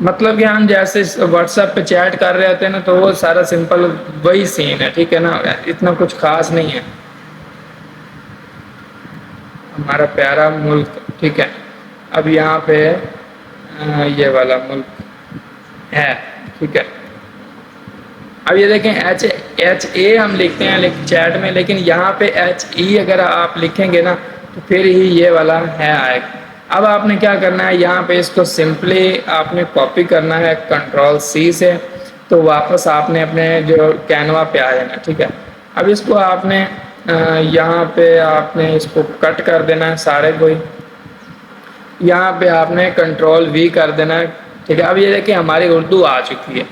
مطلب کہ ہم جیسے واٹس ایپ پہ چیٹ کر رہے ہوتے ہیں نا تو وہ سارا سمپل وہی سین ہے، ٹھیک ہے نا، اتنا کچھ خاص نہیں ہے. ہمارا پیارا ملک، ٹھیک ہے. اب یہاں پہ یہ والا ملک ہے، ٹھیک ہے. اب یہ دیکھیں ایچ اے ہم لکھتے ہیں چیٹ میں، لیکن یہاں پہ ایچ ای اگر آپ لکھیں گے نا تو پھر ہی یہ والا ہے آئے گا. اب آپ نے کیا کرنا ہے، یہاں پہ اس کو سمپلی آپ نے کاپی کرنا ہے کنٹرول سی سے، تو واپس آپ نے اپنے جو کینوا پہ آ جانا، ٹھیک ہے. اب اس کو آپ نے یہاں پہ آپ نے اس کو کٹ کر دینا ہے سارے کوئی، یہاں پہ آپ نے کنٹرول وی کر دینا ہے، ٹھیک ہے. اب یہ دیکھیں ہماری اردو آ چکی ہے.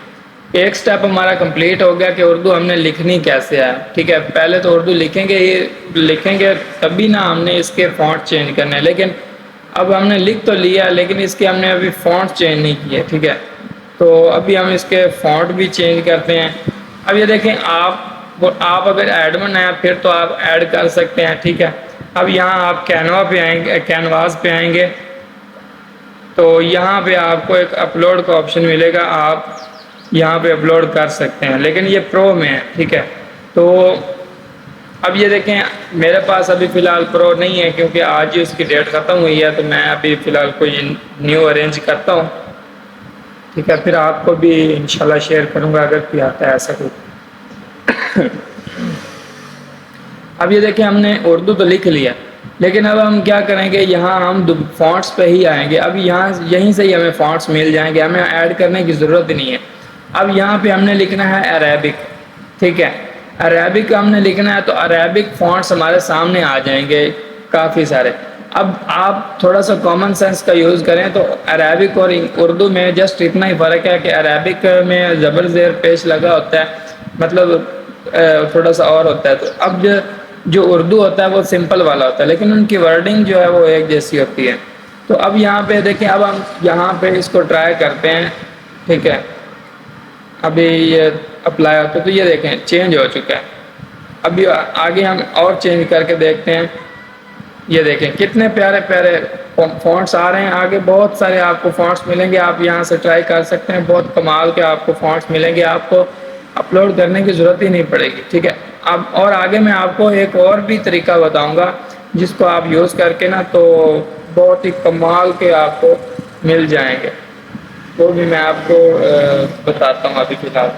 ایک سٹیپ ہمارا کمپلیٹ ہو گیا کہ اردو ہم نے لکھنی کیسے ہے، ٹھیک ہے. پہلے تو اردو لکھیں گے تبھی نہ ہم نے اس کے فونٹ چینج کرنے، لیکن اب ہم نے لکھ تو لیا لیکن اس کے ہم نے ابھی فونٹ چینج نہیں کیے، ٹھیک ہے. تو ابھی ہم اس کے فونٹ بھی چینج کرتے ہیں. اب یہ دیکھیں آپ اگر ایڈمن ہیں پھر تو آپ ایڈ کر سکتے ہیں، ٹھیک ہے. اب یہاں آپ کینوا پہ آئیں گے، کینواس پہ آئیں گے تو یہاں پہ آپ کو ایک اپلوڈ کا آپشن ملے گا، آپ یہاں پہ اپلوڈ کر سکتے ہیں، لیکن یہ پرو میں ہے، ٹھیک ہے. تو اب یہ دیکھیں میرے پاس ابھی فی الحال پرو نہیں ہے کیونکہ آج ہی اس کی ڈیٹ ختم ہوئی ہے، تو میں ابھی فی الحال کوئی نیو ارینج کرتا ہوں، ٹھیک ہے. پھر آپ کو بھی انشاءاللہ شیئر کروں گا اگر کوئی آتا ہے ایسا کوئی. اب یہ دیکھیں ہم نے اردو تو لکھ لیا، لیکن اب ہم کیا کریں گے، یہاں ہم فونٹس پہ ہی آئیں گے. اب یہیں سے ہی ہمیں فونٹس مل جائیں گے، ہمیں ایڈ کرنے کی ضرورت نہیں ہے. اب یہاں پہ ہم نے لکھنا ہے عربک، ٹھیک ہے. عربک ہم نے لکھنا ہے تو عربک فونٹس ہمارے سامنے آ جائیں گے کافی سارے. اب آپ تھوڑا سا کامن سینس کا یوز کریں تو عربک اور اردو میں جسٹ اتنا ہی فرق ہے کہ عربک میں زبر زیر پیش لگا ہوتا ہے، مطلب تھوڑا سا اور ہوتا ہے. تو اب جو اردو ہوتا ہے وہ سمپل والا ہوتا ہے، لیکن ان کی ورڈنگ جو ہے وہ ایک جیسی ہوتی ہے. تو اب یہاں پہ دیکھیں، اب ہم یہاں پہ اس کو ٹرائی کرتے ہیں، ٹھیک ہے. ابھی یہ اپلائی ہوتا ہے تو یہ دیکھیں چینج ہو چکا ہے. ابھی آگے ہم اور چینج کر کے دیکھتے ہیں. یہ دیکھیں کتنے پیارے پیارے فونٹس آ رہے ہیں. آگے بہت سارے آپ کو فونٹس ملیں گے، آپ یہاں سے ٹرائی کر سکتے ہیں. بہت کمال کے آپ کو فونٹس ملیں گے، آپ کو اپلوڈ کرنے کی ضرورت ہی نہیں پڑے گی، ٹھیک ہے. اب اور آگے میں آپ کو ایک اور بھی طریقہ بتاؤں گا جس کو آپ یوز کر کے نا تو بہت ہی کمال کے آپ کو مل جائیں گے. وہ بھی میں آپ کو بتاتا ہوں ابھی فی الحال،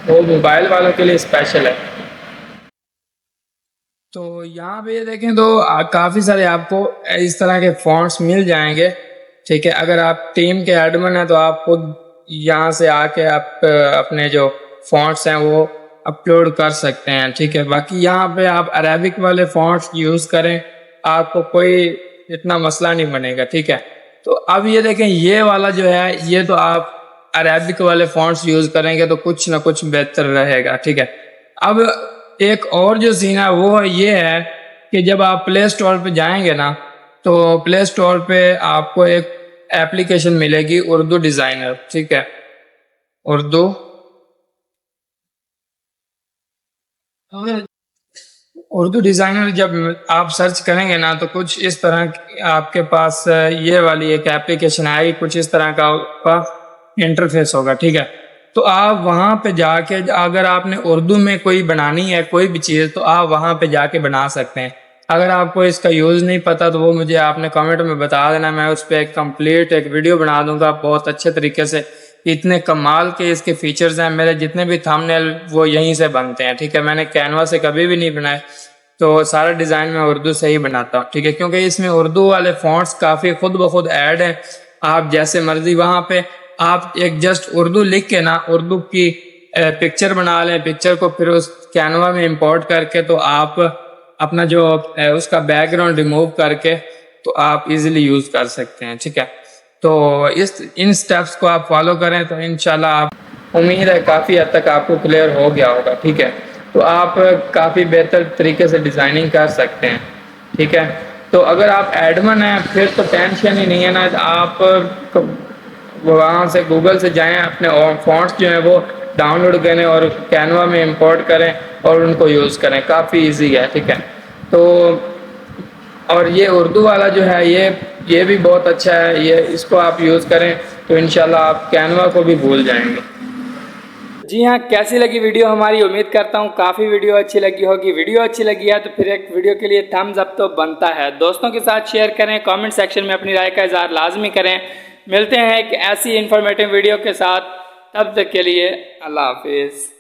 وہ موبائل والوں کے لیے اسپیشل ہے. تو یہاں پہ یہ دیکھیں تو کافی سارے آپ کو اس طرح کے فونٹس مل جائیں گے، ٹھیک ہے. اگر آپ ٹیم کے ایڈمن ہیں تو آپ خود یہاں سے آ کے آپ اپنے جو فونٹس ہیں وہ اپلوڈ کر سکتے ہیں، ٹھیک ہے. باقی یہاں پہ آپ عربک والے فونٹس یوز کریں، آپ کو کوئی اتنا مسئلہ نہیں بنے گا، ٹھیک ہے. تو اب یہ دیکھیں یہ والا جو ہے یہ تو آپ عربک والے فونٹس یوز کریں گے تو کچھ نہ کچھ بہتر رہے گا، ٹھیک ہے. اب ایک اور جو سین ہے وہ یہ ہے کہ جب آپ پلے اسٹور پہ جائیں گے نا تو پلے اسٹور پہ آپ کو ایک ایپلیکیشن ملے گی اردو ڈیزائنر، ٹھیک ہے. اردو ڈیزائنر جب آپ سرچ کریں گے نا تو کچھ اس طرح آپ کے پاس یہ والی ایک ایپلیکیشن آئے گی، کچھ اس طرح کا انٹرفیس ہوگا، ٹھیک ہے. تو آپ وہاں پہ جا کے اگر آپ نے اردو میں کوئی بنانی ہے کوئی بھی چیز تو آپ وہاں پہ جا کے بنا سکتے ہیں. اگر آپ کو اس کا یوز نہیں پتا تو وہ مجھے آپ نے کمنٹ میں بتا دینا، میں اس پہ ایک کمپلیٹ ایک ویڈیو بنا دوں گا بہت اچھے طریقے سے. اتنے کمال کے اس کے فیچرز ہیں، میرے جتنے بھی تھمبنیل وہ یہیں سے بنتے ہیں، ٹھیک ہے. میں نے کینوا سے کبھی بھی نہیں بنائے، تو سارا ڈیزائن میں اردو سے ہی بناتا ہوں، ٹھیک ہے. کیونکہ اس میں اردو والے فونٹس کافی خود بخود ایڈ ہیں، آپ جیسے مرضی وہاں پہ آپ ایک جسٹ اردو لکھ کے نا اردو کی پکچر بنا لیں، پکچر کو پھر اس کینوا میں امپورٹ کر کے تو آپ اپنا جو اس کا بیک گراؤنڈ ریموو کر کے تو آپ ایزیلی یوز کر سکتے ہیں، ٹھیک ہے. تو ان سٹیپس کو آپ فالو کریں تو انشاءاللہ آپ امید ہے کافی حد تک آپ کو کلیئر ہو گیا ہوگا، ٹھیک ہے. تو آپ کافی بہتر طریقے سے ڈیزائننگ کر سکتے ہیں، ٹھیک ہے. تو اگر آپ ایڈمن ہیں پھر تو ٹینشن ہی نہیں ہے نا، آپ وہاں سے گوگل سے جائیں، اپنے فونٹس جو ہیں وہ ڈاؤن لوڈ کریں اور کینوا میں امپورٹ کریں اور ان کو یوز کریں، کافی ایزی ہے، ٹھیک ہے. تو اور یہ اردو والا جو ہے یہ بھی بہت اچھا ہے، یہ اس کو آپ یوز کریں تو انشاءاللہ آپ کینوا کو بھی بھول جائیں گے۔ جی ہاں، کیسی لگی ویڈیو ہماری؟ امید کرتا ہوں کافی ویڈیو اچھی لگی ہوگی۔ ویڈیو اچھی لگی ہے تو پھر ایک ویڈیو کے لیے تھمز اپ تو بنتا ہے، دوستوں کے ساتھ شیئر کریں، کامنٹ سیکشن میں اپنی رائے کا اظہار لازمی کریں۔ ملتے ہیں ایک ایسی انفارمیٹیو ویڈیو کے ساتھ، تب تک کے لیے اللہ حافظ۔